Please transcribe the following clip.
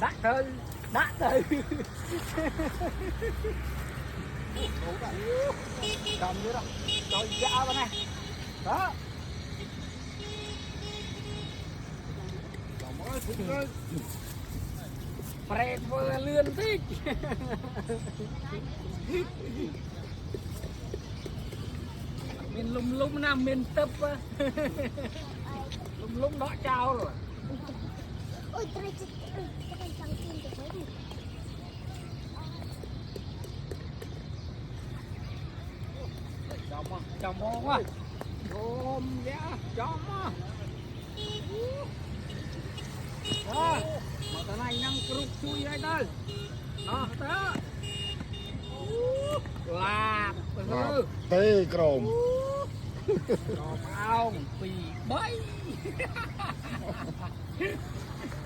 đắt thôi cầm vô đó rồi ra bên này đó phải vừa lươn thích mình lung nào mình tập lung đó trao rồi ôi trời cái trăng tin được mấy chồng quá ôm giá chồng á đó mà tao này năng rút chui đây thôi đó đó là tê crom ông bị bấy